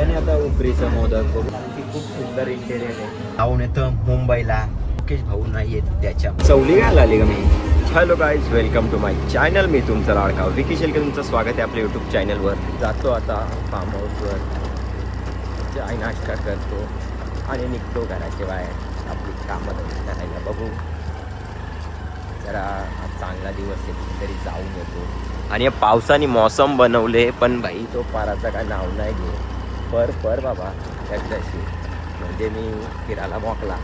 आणि आता उपरीचं मोदक बघू की खूप सुंदर इंटेरियर आहे. जाऊन येतं मुंबईला. मुकेश भाऊ नाही येत त्याच्या चवली घ्यायला आली का मी. Hello guys, welcome to my channel. मी तुमचा लाडका विकी शेलके. तुमचं स्वागत आहे आपल्या यूट्यूब चॅनलवर. जातो आता फार्म हाऊसवर, चाय नाश्ता करतो आणि निघतो घराच्या बाहेर आपली कामं करायला. बघू जरा चांगला दिवस आहे तरी जाऊन येतो. आणि पावसाने मौसम बनवले पण भाई तो पाराचा काय नाव नाही घे. पर बाबा एकदाशी म्हणजे मी फिरायला मोकला.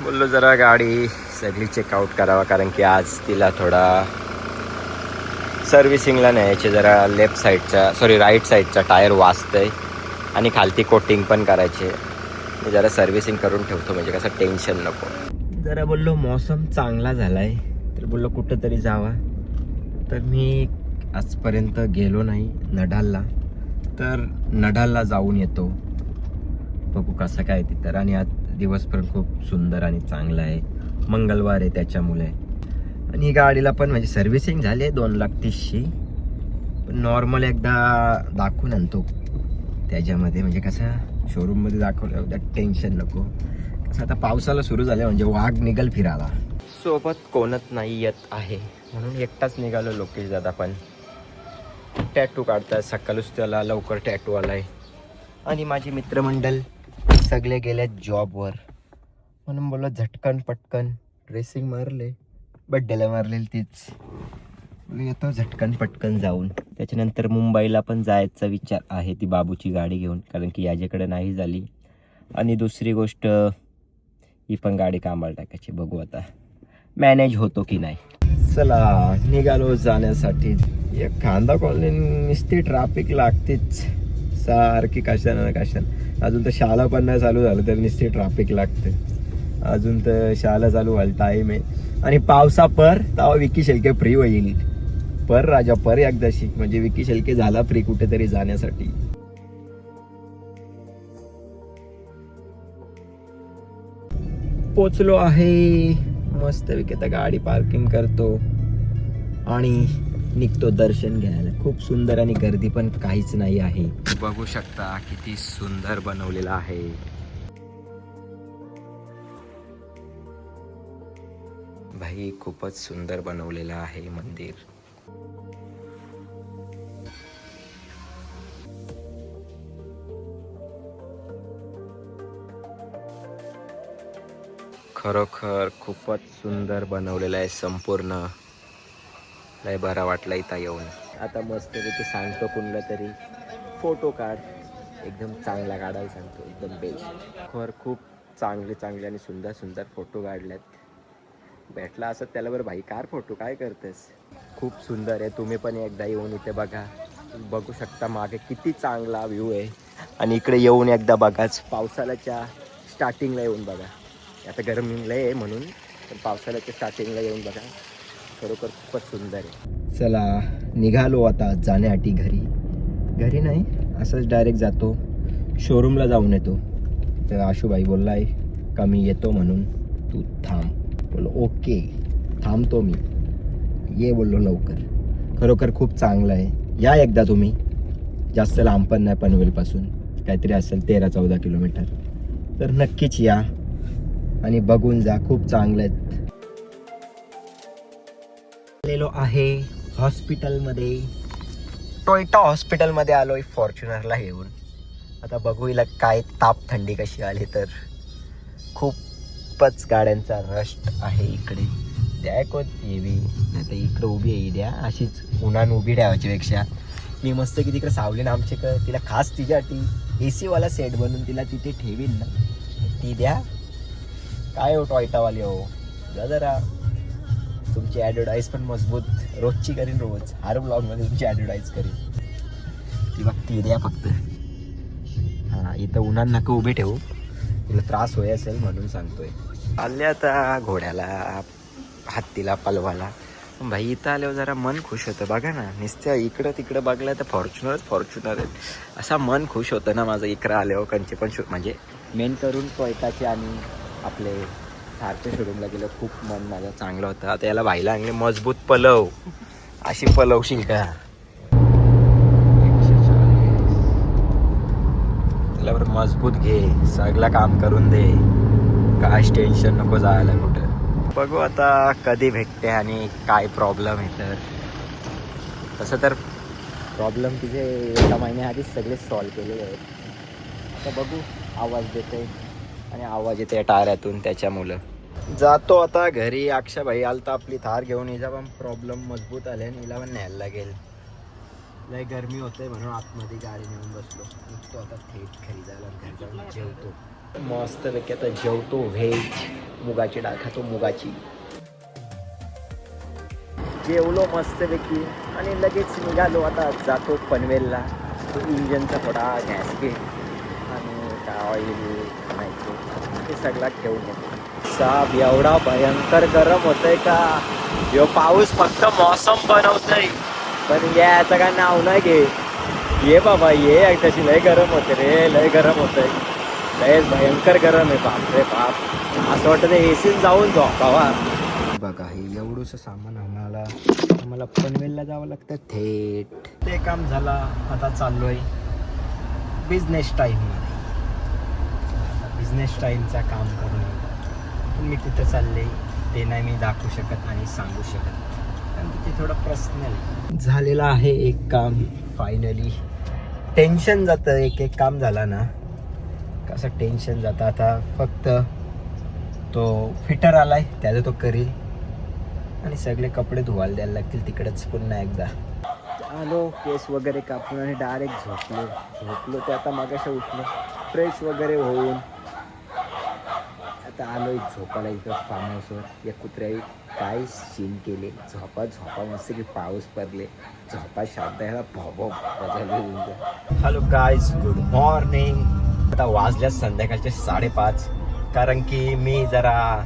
बोललो जरा गाडी सगळी चेकआउट करावा, कारण की आज तिला थोडा सर्व्हिसिंगला न्यायचे. जरा लेफ्ट साईडचा राईट साईडचा टायर वाजतंय आणि खालती कोटिंग पण करायचे. मी जरा सर्व्हिसिंग करून ठेवतो म्हणजे कसं टेन्शन नको. जरा बोललो मौसम चांगला झाला आहे तर बोललो कुठं तरी जावा. तर मी आजपर्यंत गेलो नाही नडालला, तर नडालला जाऊन येतो. बघू कसं काय तिथं. आणि आज दिवस पण खूप सुंदर आणि चांगला आहे. मंगळवार आहे त्याच्यामुळे. आणि गाडीला पण म्हणजे सर्व्हिसिंग झाली आहे 2,30,000. पण नॉर्मल एकदा दाखवून आणतो त्याच्यामध्ये, म्हणजे कसं शोरूममध्ये दाखवलं त्या टेन्शन नको. कसं आता पावसाला सुरू झालं म्हणजे वाघ निघल फिरायला. सोबत कोणच नाही येत आहे म्हणून एकटाच निघालो. लोकेश दादा पण टॅटू काढतात. सकाळीच त्याला लवकर टॅटू आलाय. आणि माझे मित्रमंडळ सगळे गेले जॉबवर, म्हणून बोललो झटकन पटकन ड्रेसिंग मारले. बड्डेला मारलेली तीच येतो झटकन पटकन जाऊन. त्याच्यानंतर मुंबईला पण जायचा विचार आहे ती बाबूची गाडी घेऊन, कारण की याच्याकडे नाही झाली. आणि दुसरी गोष्ट ही पण गाडी कामाला टाकायची. बघू आता मॅनेज होतो की नाही. चला निघालो जाण्यासाठी. एक खांदा कॉलनी नुसती ट्रॅफिक लागतेच सारखी कशानं ना कशानं. अजून तर शाळा पण नाही चालू झालं तर नुसती ट्रॅफिक लागते. अजून तर शाळा चालू व्हायला टाईम आहे. आणि पावसा पर तेव्हा विकी शेलके फ्री होईल. पर राजा पर एकदाशी म्हणजे विकी शेलके झाला फ्री कुठेतरी जाण्यासाठी. पोचलो आहे मस्त विकी. आता गाडी पार्किंग करतो आणि निघतो दर्शन घ्यायला. खूप सुंदर आणि गर्दी पण काहीच नाही आहे. बघू शकता किती सुंदर बनवलेला आहे. भाई खूपच सुंदर बनवलेलं आहे मंदिर. खरोखर खूपच सुंदर बनवलेलं आहे संपूर्ण. लय बरा वाटला इथं येऊन. आता मस्त तिथे सांगतो कुणला तरी फोटो काढ, एकदम चांगला काढायला सांगतो, एकदम बेस्ट. खूप चांगले आणि सुंदर फोटो काढलेत. भेटला असं त्याला बरं भाई कार फोटो काय करतेस. खूप सुंदर आहे. तुम्ही पण एकदा येऊन इथे बघा. बघू शकता मागे किती चांगला व्ह्यू आहे. आणि इकडे येऊन एकदा बघाच. पावसाळ्याच्या स्टार्टिंगला येऊन बघा. आता गरमीला आहे म्हणून, पण पावसाळ्याच्या स्टार्टिंगला येऊन बघा. खरोखर खूपच सुंदर आहे. चला निघालो आता जाण्यासाठी. घरी नाही असंच डायरेक्ट जातो शोरूमला जाऊन येतो. तर आशुभाई बोललाय का मी येतो म्हणून तू थांब. बोललो ओके थांबतो मी, ये बोललो लवकर. खरोखर खूप चांगलं आहे. या एकदा तुम्ही. जास्त लांब पण नाही पनवेलपासून, काहीतरी असेल 13-14 किलोमीटर. तर नक्कीच या आणि बघून जा. खूप चांगलं आहेत. आलेलो आहे हॉस्पिटलमध्ये. टोयोटा हॉस्पिटलमध्ये आलोय फॉर्च्युनरला येऊन. आता बघू हिला काय ताप थंडी कशी आली तर. खूपच गाड्यांचा रश आहे इकडे. द्या कोण येवी नाही तर इकडे उभी आहे. द्या अशीच उन्हान उभी ठेवायची पेक्षा मी मस्त की तिकडे सावलीन आमचे तिला खास तिच्यासाठी AC वाला सेट बनवून तिला तिथे ठेवीन ना, ती द्या. काय हो टॉयटावाले हो, जरा तुमची ॲडव्हर्टाईज पण मजबूत रोजची करीन. रोज हर ब्लॉगमध्ये तुमची ॲडव्हर्टाईज करीन. ती बघ ती द्या फक्त. हां इथं उन्हात नका उभी ठेवू, तिला त्रास होय असेल म्हणून सांगतोय. आले आता घोड्याला हत्तीला पलवाला. भाई इथं आल्यावर जरा मन खुश होतं. बघा ना नुसतं इकडं तिकडं बघलं तर फॉर्च्युनर आहे. असा मन खुश होतं ना माझं इकडं आल्यावर. कंचे पण म्हणजे मेन करून टोयोटाचे आणि आपले थारच्या शोरूमला गेलं. खूप मन माझं चांगलं होतं. आता याला भाईला आणले मजबूत पलव. अशी पलवशील का. 140 मजबूत घे, सगळं काम करून दे, काहीच टेन्शन नको जायला कुठं. बघू आता कधी भेटते आणि काय प्रॉब्लेम आहे. तर तसं तर प्रॉब्लेम तिथे एका महिन्याआधीच सगळे सॉल्व केलेले आहेत. आता बघू, आवाज देते आणि आवाज येते टायरातून, त्याच्यामुळं जातो आता घरी. अक्षाबाई आलता आपली थार घेऊन, हिचा पण प्रॉब्लेम मजबूत आले आणि हिला पण न्यायला लागेल. लय गरमी होते म्हणून आतमध्ये गाडी नेऊन बसलो. निघतो आता थेट घरी जायला, घरी जाऊन जेवतो मस्त पैकी. आता जेवतो, व्हेज मुगाची डाळ खातो, मुगाची. जेवलो मस्तपैकी आणि लगेच निघालो. आता जातो पनवेलला. तो इंजनचा थोडा गॅसकेट आणि काय ऑइल खायचं ते सगळं ठेवून येतो. साब एवढा भयंकर गरम होतंय का. ह्यो पाऊस फक्त मौसम बनवतोय, पण याचं काय नाव नाही घे. ये बाबा ये, तशी लय गरम होते रे, लय गरम होतंय, लय भयंकर गरम आहे. बाप रे बाप, असं वाटतं एसीत जाऊन झोपावा. बघा हे एवढंसं सामान आम्हाला पनवेलला जावं लागतं थेट. ते काम झाला, आता चाललोय बिझनेस टाईममध्ये. बिझनेस टाईमचा काम करून मी कुठं चालले ते नाही मी दाखवू शकत आणि सांगू शकत, कारण ते थोडं पर्सनल झालेलं आहे. एक काम फायनली टेन्शन जातं. एक काम झाला ना कसं टेन्शन जातं. आता फक्त तो फिटर आलाय, त्याचा तो करील आणि सगळे कपडे धुवायला द्यायला लागतील तिकडेच पुन्हा एकदा. आलो, केस वगैरे कापून आणि डायरेक्ट झोपलो ते. आता मागाशी उठलो, फ्रेश वगैरे होऊन आता आलो झोपायला इथं फार्म हाऊसवर. या कुत्र्याही काय सीन केले, झोपा मस्त की पाऊस पडले, झोपा शांत ह्याला भाऊ. Hello guys, good morning. आता वाजल्या संध्याकाळचे 5:30, कारण की मी जरा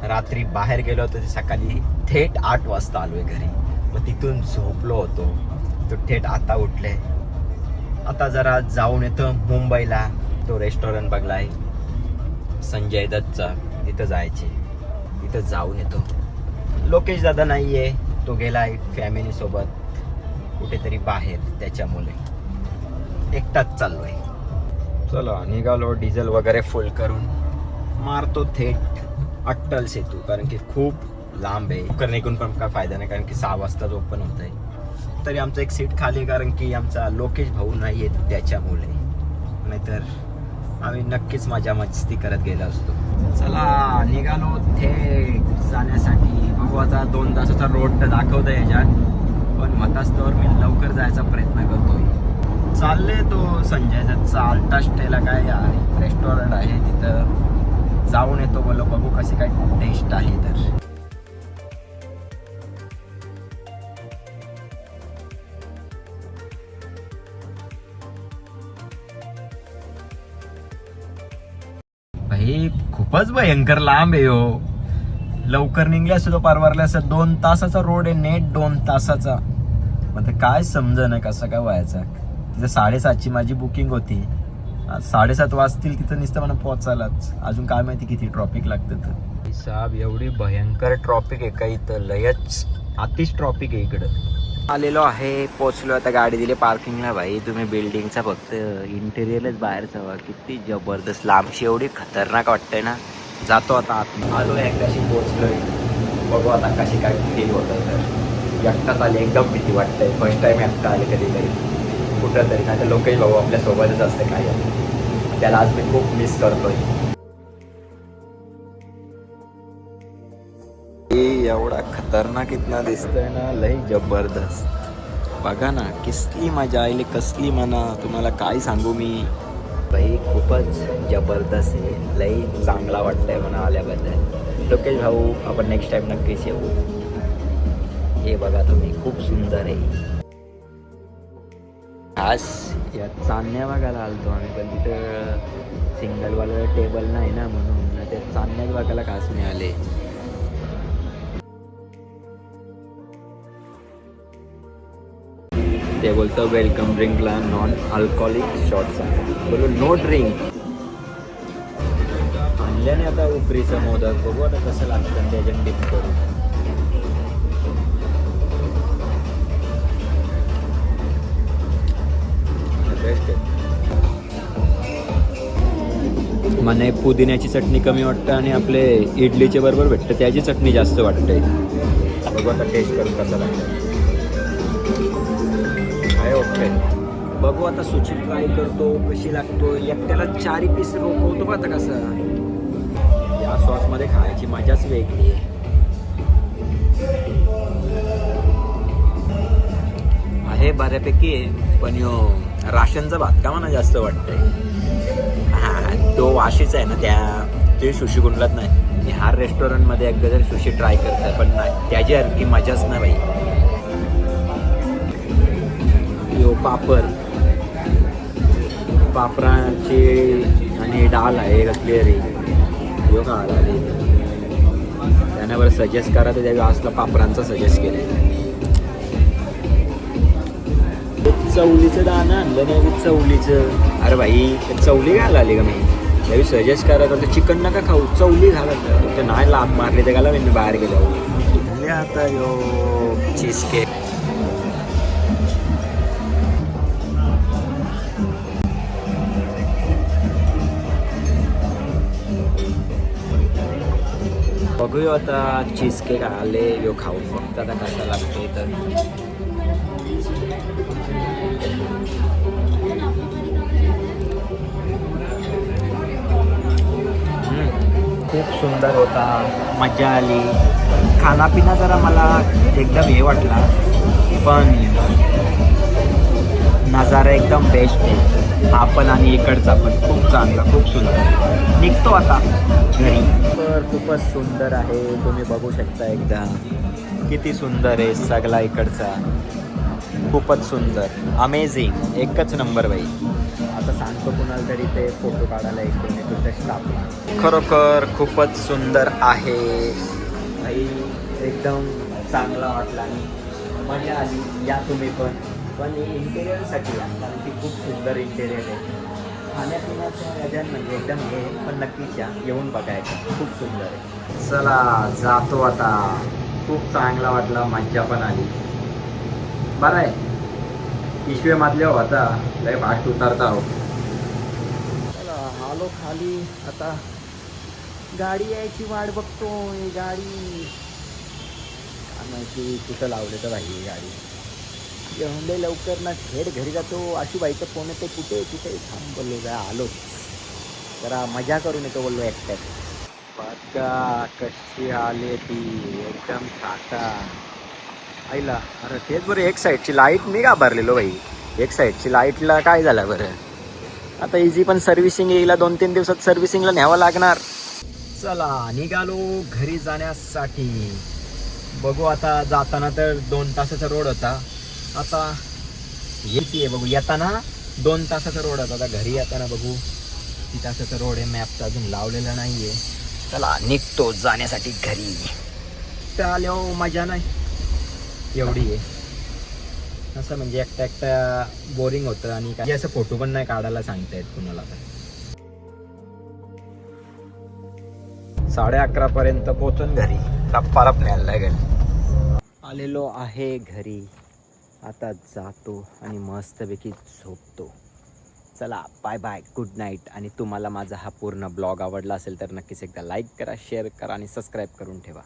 रात्री बाहेर गेलो होतो. ते सकाळी थेट 8 वाजता आलोय घरी. मग तिथून झोपलो होतो तो थेट आता उठले. आता जरा जाऊन येतो मुंबईला. तो रेस्टॉरंट बघलाय संजय दत्तचा, तिथं जायचे, तिथं जाऊन येतो. लोकेश दादा नाही आहे, तो गेलाय फॅमिलीसोबत कुठेतरी बाहेर, त्याच्यामुळे एकटाच चाललोय. चला निघालो, डिझेल वगैरे फुल करून मारतो थेट अट्टल सेतू, कारण की खूप लांब आहे. लवकर निघून पण काय फायदा नाही, कारण की 6 वाजताच ओपन होत आहे. तरी आमचं एक सीट खाली, कारण की आमचा लोकेश भाऊ नाही आहे त्याच्यामुळे, नाहीतर आम्ही नक्कीच मजा मस्ती करत गेलो असतो. चला निघालो थेट जाण्यासाठी. बघू आता 2 तासाचा रोड तर दाखवतं याच्यात, पण मतास्तवर मी लवकर जायचा प्रयत्न करतोय. चालले तो संजय दत्तचा अल्टास्टेला काय रेस्टॉरंट आहे, तिथं जाऊन येतो. बोलो बघू कशी काय टेस्ट आहे. तर भाई खूपच भयंकर लांब आहे हो. लवकर निघले असतो तो परवारला असं. 2 तासाचा रोड आहे, नेट 2 तासाचा. मग काय समजा नाही कसं काय व्हायचं. तिथं 7:30ची माझी बुकिंग होती. 7:30 वाजतील तिथं नुसतं मला पोहोचायलाच. अजून काय माहिती किती ट्रॉफिक लागतं. तर साहेब एवढी भयंकर ट्रॉफिक आहे का इथं, लयच अतिच ट्रॉफिक आहे इकडं. आलेलो आहे, पोचलो. आता गाडी दिली पार्किंगला. भाई तुम्ही बिल्डिंगचा फक्त इंटेरियरच बाहेरचा बघा, किती जबरदस्त लांबशी, एवढी खतरनाक वाटतंय ना. जातो आता आत. आलो एकदाशी पोचलोय. बघू आता कशी काय फील होतं. तर एकटाच आले, एकदम भीती वाटतंय. फर्स्ट टाइम एकटा आले कधीतरी कुठं तरी. नाही तर लोकेश भाऊ आपल्या सोबतच असते काय, त्याला आज मी खूप मिस करतोय. एवढा खतरनाक इतना दिसतोय ना, लई जबरदस्त. बघा ना कसली मजा आली, कसली मना, तुम्हाला काय सांगू मी. भाई खूपच जबरदस्त आहे, लई चांगला वाटतंय म्हणा आल्याबद्दल. लोकेश भाऊ आपण नेक्स्ट टाइम नक्कीच येऊ. हे बघा तुम्ही, खूप सुंदर आहे. खास या चांदण्या बघायला आलतो आम्ही, पण तिथं सिंगलवाला टेबल नाही ना, म्हणून त्या चांदण्याच बघायला खास मिळाले. ते बोलतो वेलकम ड्रिंकला नॉन अल्कोहोलिक शॉट्स आहे. बोलो नो ड्रिंक. आणल्याने आता उपरीचं मोदक, बघू आता कसं लागतं त्याच्यात डिप करून. बेस्ट आहे. मला पुदिन्याची चटणी कमी वाटतं आणि आपले इडलीचे बरोबर भेटतं त्याची चटणी जास्त वाटते. बघू आता टेस्ट करून कसं लागतं. आहे ओके. बघू आता सुची ट्राय करतो कशी लागतो. एकट्याला 4 पीस रोखवतो का आता कसं. या सॉसमध्ये खायची मजाच वेगळी आहे. आहे बऱ्यापैकी आहे पण यो राशनचा भात का मला जास्त वाटतंय. हां तो वाशीचा आहे ना ते सुशी कुंडलात नाही. मी हार रेस्टॉरंटमध्ये एकदा जरी सुशी ट्राय करतात पण नाही त्याची हलकी मजाच नाही बाई. यो पापराची आणि डाळ आहे क्लिअरी यो का आला त्याने बरं सजेस्ट करा तर त्यावेळी असला पापरांचा सजेस्ट केलं. चवलीचं दाणं आणलं नाही चवलीचं. अरे भाई चवली घाला आली का मी त्यावेळी सजेस्ट करा तर चिकन नका खाऊ चवली घालत ते नाही लाभ मारले ते घाला मी बाहेर गेलो. आता यो चीज केक बघूया आता. चीज केक आले यो खाऊन फक्त आता कसा लागतो तर. खूप सुंदर होता मजा आली. खानापिना जरा मला एकदम हे वाटला पण नजारा एकदम बेस्ट आहे. हा पण आणि इकडचा पण खूप चांगला खूप सुंदर. निघतो आता घरी. तर खूपच सुंदर आहे तुम्ही बघू शकता एकदा किती सुंदर आहे सगळा इकडचा. खूपच सुंदर अमेझिंग एकच नंबर बाई. आता सांगतो कुणाला तरी ते फोटो काढायला एक तुझ्या स्टाफला. खरोखर खूपच सुंदर आहे भाई एकदम चांगला वाटला आणि मजा आली. या तुम्ही पण इंटेरियरसाठी या कारण की खूप सुंदर इंटेरियर आहे. खाण्यापिण्याच्या याच्यात म्हणजे एकदम हे पण नक्कीच या येऊन बघायचं खूप सुंदर आहे. चला जातो आता. खूप चांगला वाटला मज्जा पण आली. बरं आहे पिशवे मारले होता लय फास्ट उतरता हो. चला आलो खाली आता. गाडी यायची वाट बघतोय. गाडी काय माहिती कुठं लावले तर भाई गाडी येऊन लवकर ना थेट घरी जातो. अशी बाईचं फोन येते कुठे थांब बोललो जा आलो जरा मजा करून येतो बोललो एकट्यात. बघा कशी आली ती एकदम टाटा आईला. अरे तेच बरं एक साईडची लाईट मी घाबरलेलो भाई. एक साईडची लाईटला काय झालं बरं. आता इझी पण सर्व्हिसिंग येईला 2-3 दिवसात सर्व्हिसिंगला न्यावं लागणार. चला निघालो घरी जाण्यासाठी. बघू आता जाताना तर 2 तासाचा रोड होता. आता येते बघू येताना 2 तासाचा रोड होता. आता घरी येताना बघू किती तासाचा रोड आहे. मॅपचा अजून लावलेला नाही आहे. चला निघतो जाण्यासाठी घरी. त्या आल्यावर मजा नाही एवढी आहे. असं म्हणजे एकटा बोरिंग होतं आणि काही असं फोटो पण नाही काढायला सांगता येत कुणाला. तर 11:30 पर्यंत पोहोचून घरी परत न्यायला लागेल. आलेलो आहे घरी. आता जातो आणि मस्तपैकी झोपतो. चला बाय बाय गुड नाईट. आणि तुम्हाला माझा हा पूर्ण ब्लॉग आवडला असेल तर नक्कीच एकदा लाईक करा शेअर करा आणि सबस्क्राईब करून ठेवा.